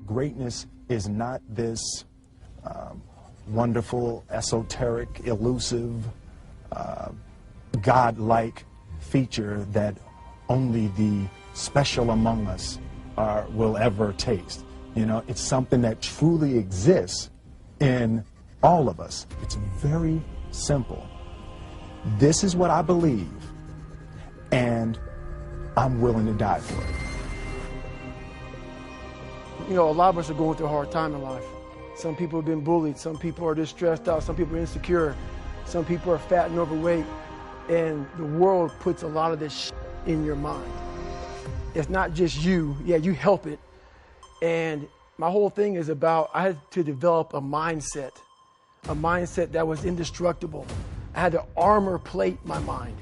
greatness is not this wonderful, esoteric, elusive, God-like feature that only the special among us will ever taste. You know, it's something that truly exists in all of us. It's very simple. This is what I believe, and I'm willing to die for it. You know, a lot of us are going through a hard time in life. Some people have been bullied, some people are just stressed out, some people are insecure, some people are fat and overweight, and the world puts a lot of this in your mind. It's not just you, yeah, you help it. And my whole thing is about, I had to develop a mindset that was indestructible. I had to armor plate my mind.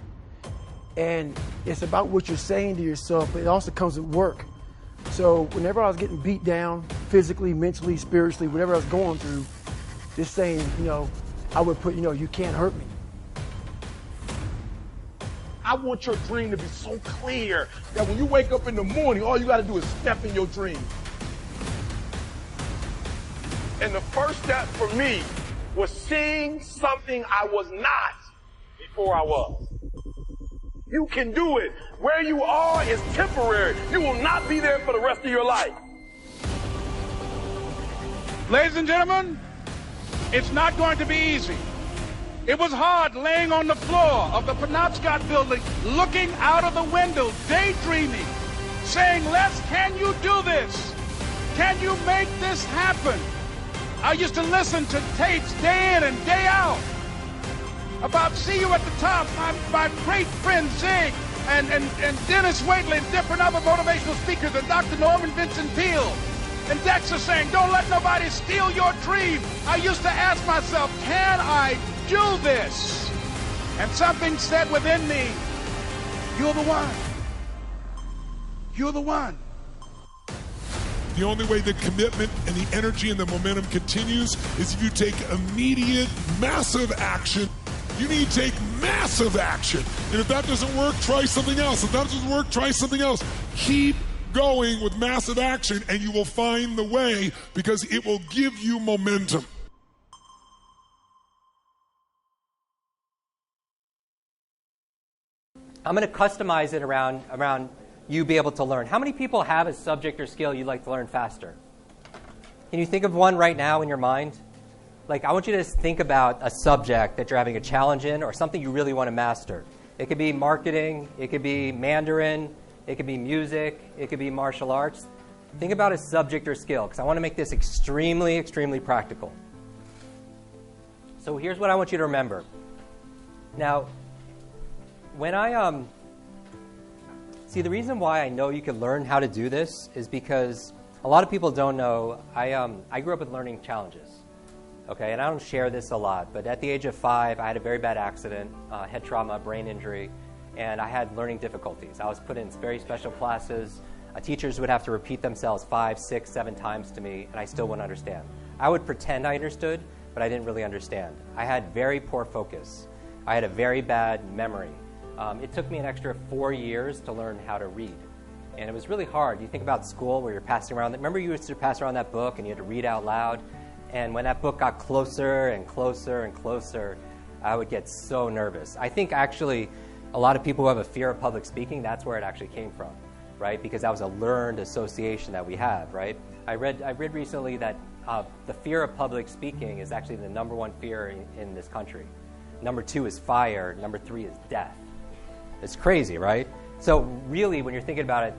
And it's about what you're saying to yourself, but it also comes with work. So whenever I was getting beat down, physically, mentally, spiritually, whatever I was going through, just saying, you know, I would put, you know, you can't hurt me. I want your dream to be so clear that when you wake up in the morning, all you got to do is step in your dream. And the first step for me was seeing something I was not before I was. You can do it. Where you are is temporary. You will not be there for the rest of your life. Ladies and gentlemen, it's not going to be easy. It was hard laying on the floor of the Penobscot building, looking out of the window, daydreaming, saying, Les, can you do this? Can you make this happen? I used to listen to tapes day in and day out about See You at the Top, my great friend Zig and Dennis Waitley and different other motivational speakers and Dr. Norman Vincent Peale and Dexter saying, don't let nobody steal your dream. I used to ask myself, can I do this? And something said within me, you're the one. You're the one. The only way the commitment and the energy and the momentum continues is if you take immediate, massive action. You need to take massive action. And if that doesn't work, try something else. If that doesn't work, try something else. Keep going with massive action and you will find the way because it will give you momentum. I'm going to customize it around you be able to learn. How many people have a subject or skill you'd like to learn faster? Can you think of one right now in your mind? Like, I want you to just think about a subject that you're having a challenge in or something you really want to master. It could be marketing, it could be Mandarin, it could be music, it could be martial arts. Think about a subject or skill, because I want to make this extremely, extremely practical. So here's what I want you to remember. Now, when I see, the reason why I know you can learn how to do this is because a lot of people don't know, I grew up with learning challenges. Okay, and I don't share this a lot, but at the age of 5, I had a very bad accident, head trauma, brain injury, and I had learning difficulties. I was put in very special classes. Teachers would have to repeat themselves 5, 6, 7 times to me, and I still wouldn't understand. I would pretend I understood, but I didn't really understand. I had very poor focus. I had a very bad memory. It took me an extra 4 years to learn how to read. And it was really hard. You think about school where you're passing around. Remember you used to pass around that book and you had to read out loud? And when that book got closer and closer and closer, I would get so nervous. I think actually a lot of people who have a fear of public speaking, that's where it actually came from, right? Because that was a learned association that we have, right? I read recently that the fear of public speaking is actually the #1 fear in this country. Number 2 is fire. Number 3 is death. It's crazy, right? So really, when you're thinking about it,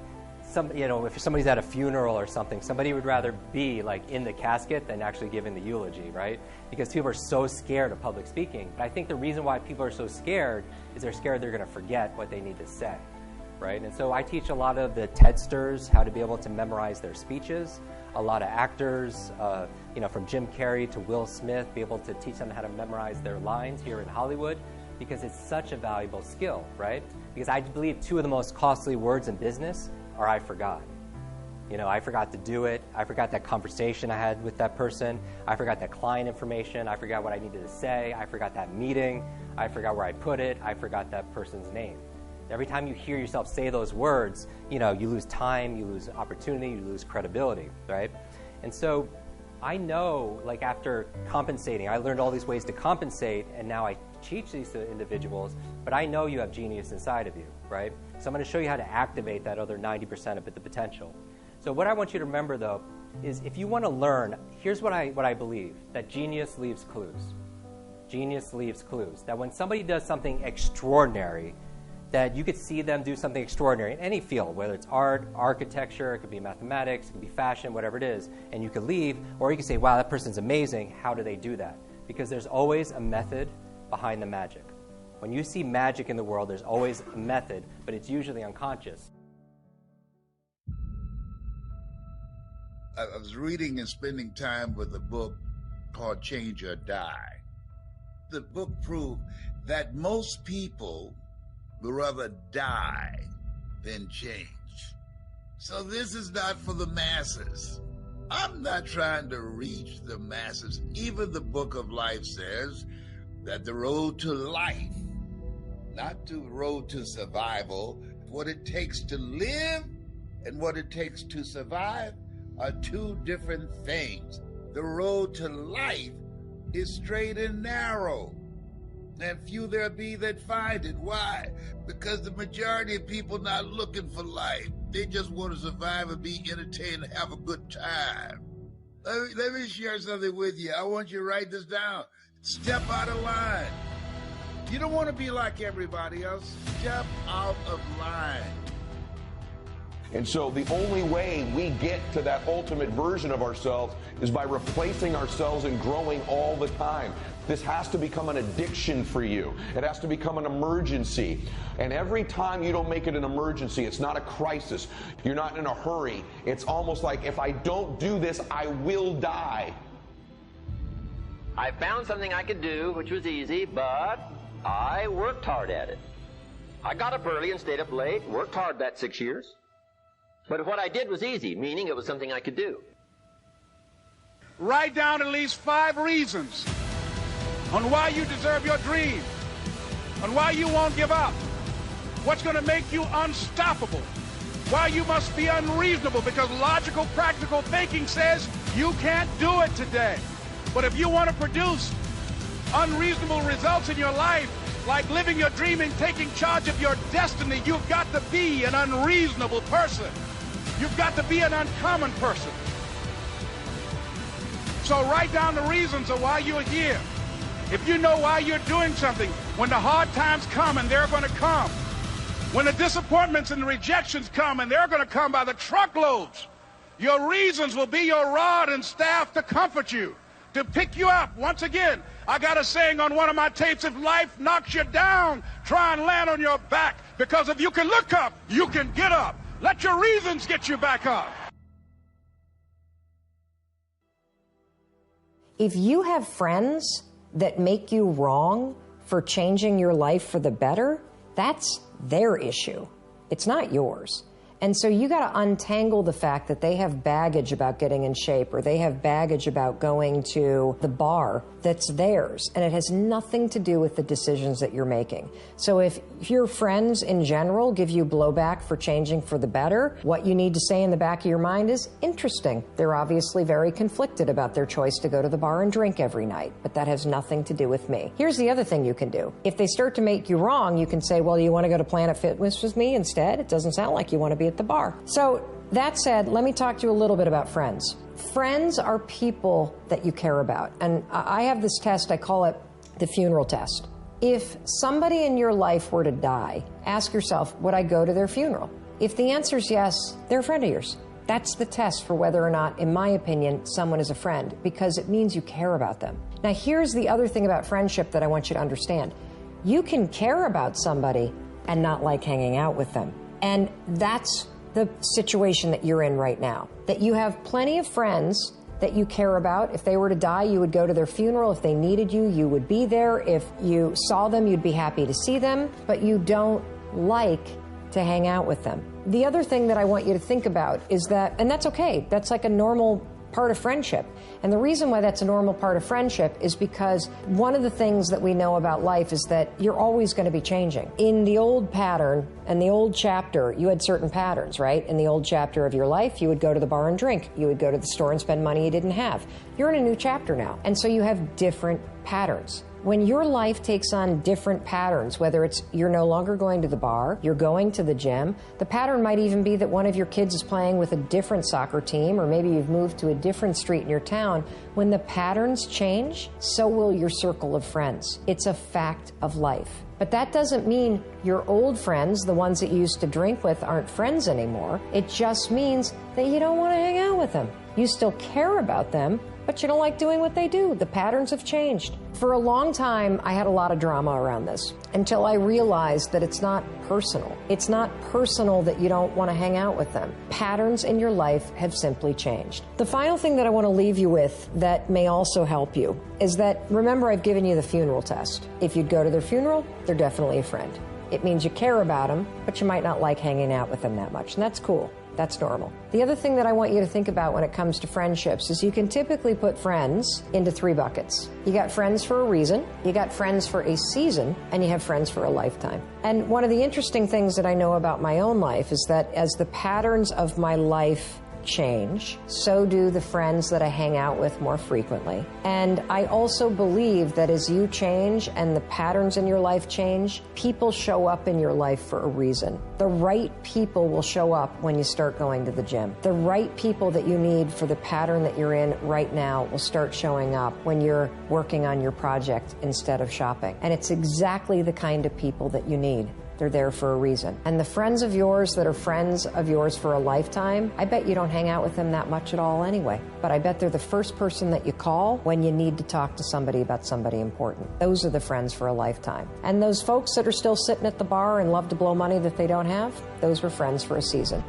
if somebody's at a funeral or something, somebody would rather be like in the casket than actually giving the eulogy, right? Because people are so scared of public speaking. But I think the reason why people are so scared is they're scared they're going to forget what they need to say, right? And so I teach a lot of the TEDsters how to be able to memorize their speeches. A lot of actors, from Jim Carrey to Will Smith, be able to teach them how to memorize their lines here in Hollywood, because it's such a valuable skill, right? Because I believe 2 of the most costly words in business are I forgot. I forgot to do it. I forgot that conversation I had with that person. I forgot that client information. I forgot what I needed to say. I forgot that meeting. I forgot where I put it. I forgot that person's name. Every time you hear yourself say those words, you lose time, you lose opportunity, you lose credibility, right? And so I know, like after compensating, I learned all these ways to compensate, and now I teach these to individuals, but I know you have genius inside of you, right? So I'm going to show you how to activate that other 90% of the potential. So what I want you to remember, though, is if you want to learn, here's what I believe, that genius leaves clues. Genius leaves clues. That when somebody does something extraordinary, that you could see them do something extraordinary in any field, whether it's art, architecture, it could be mathematics, it could be fashion, whatever it is, and you could leave, or you could say, wow, that person's amazing, how do they do that? Because there's always a method behind the magic. When you see magic in the world, there's always a method, but it's usually unconscious. I was reading and spending time with a book called Change or Die. The book proved that most people would rather die than change. So this is not for the masses. I'm not trying to reach the masses. Even the book of life says that the road to life, not the road to survival, what it takes to live and what it takes to survive are two different things. The road to life is straight and narrow, and few there be that find it. Why? Because the majority of people not looking for life. They just want to survive and be entertained and have a good time. Let me share something with you. I want you to write this down. Step out of line. You don't want to be like everybody else. Step out of line. And so the only way we get to that ultimate version of ourselves is by replacing ourselves and growing all the time. This has to become an addiction for you. It has to become an emergency. And every time you don't make it an emergency, it's not a crisis. You're not in a hurry. It's almost like, if I don't do this, I will die. I found something I could do, which was easy, but I worked hard at it. I got up early and stayed up late, worked hard that 6 years. But what I did was easy, meaning it was something I could do. Write down at least 5 reasons on why you deserve your dream, on why you won't give up, what's going to make you unstoppable, why you must be unreasonable, because logical, practical thinking says you can't do it today. But if you want to produce unreasonable results in your life, like living your dream and taking charge of your destiny, you've got to be an unreasonable person. You've got to be an uncommon person. So write down the reasons of why you're here. If you know why you're doing something, when the hard times come, and they're going to come, when the disappointments and the rejections come, and they're going to come by the truckloads, your reasons will be your rod and staff to comfort you, to pick you up. Once again, I got a saying on one of my tapes: if life knocks you down, try and land on your back, because if you can look up, you can get up. Let your reasons get you back up. If you have friends that make you wrong for changing your life for the better, that's their issue. It's not yours. And so you got to untangle the fact that they have baggage about getting in shape, or they have baggage about going to the bar that's theirs, and it has nothing to do with the decisions that you're making. So if your friends in general give you blowback for changing for the better, what you need to say in the back of your mind is, interesting. They're obviously very conflicted about their choice to go to the bar and drink every night, but that has nothing to do with me. Here's the other thing you can do. If they start to make you wrong, you can say, well, you want to go to Planet Fitness with me instead? It doesn't sound like you want to be at the bar. So that said, let me talk to you a little bit about friends. Friends are people that you care about. And I have this test, I call it the funeral test. If somebody in your life were to die, ask yourself, would I go to their funeral? If the answer is yes, they're a friend of yours. That's the test for whether or not, in my opinion, someone is a friend, because it means you care about them. Now, here's the other thing about friendship that I want you to understand. You can care about somebody and not like hanging out with them. And that's the situation that you're in right now. That you have plenty of friends that you care about. If they were to die, you would go to their funeral. If they needed you, you would be there. If you saw them, you'd be happy to see them, but you don't like to hang out with them. The other thing that I want you to think about is that, and that's okay, that's like a normal part of friendship. And the reason why that's a normal part of friendship is because one of the things that we know about life is that you're always going to be changing. In the old pattern and the old chapter, you had certain patterns, right? In the old chapter of your life, you would go to the bar and drink. You would go to the store and spend money you didn't have. You're in a new chapter now. And so you have different patterns. When your life takes on different patterns, whether it's you're no longer going to the bar, you're going to the gym, the pattern might even be that one of your kids is playing with a different soccer team, or maybe you've moved to a different street in your town. When the patterns change, so will your circle of friends. It's a fact of life. But that doesn't mean your old friends, the ones that you used to drink with, aren't friends anymore. It just means that you don't want to hang out with them. You still care about them, but you don't like doing what they do. The patterns have changed. For a long time, I had a lot of drama around this until I realized that it's not personal. It's not personal that you don't want to hang out with them. Patterns in your life have simply changed. The final thing that I want to leave you with that may also help you is that, remember, I've given you the funeral test. If you'd go to their funeral, they're definitely a friend. It means you care about them, but you might not like hanging out with them that much, and that's cool. That's normal. The other thing that I want you to think about when it comes to friendships is you can typically put friends into 3 buckets. You got friends for a reason, you got friends for a season, and you have friends for a lifetime. And one of the interesting things that I know about my own life is that as the patterns of my life change, so do the friends that I hang out with more frequently. And I also believe that as you change and the patterns in your life change, people show up in your life for a reason. The right people will show up when you start going to the gym. The right people that you need for the pattern that you're in right now will start showing up when you're working on your project instead of shopping. And it's exactly the kind of people that you need. They're there for a reason. And the friends of yours that are friends of yours for a lifetime, I bet you don't hang out with them that much at all anyway. But I bet they're the first person that you call when you need to talk to somebody about somebody important. Those are the friends for a lifetime. And those folks that are still sitting at the bar and love to blow money that they don't have, those were friends for a season.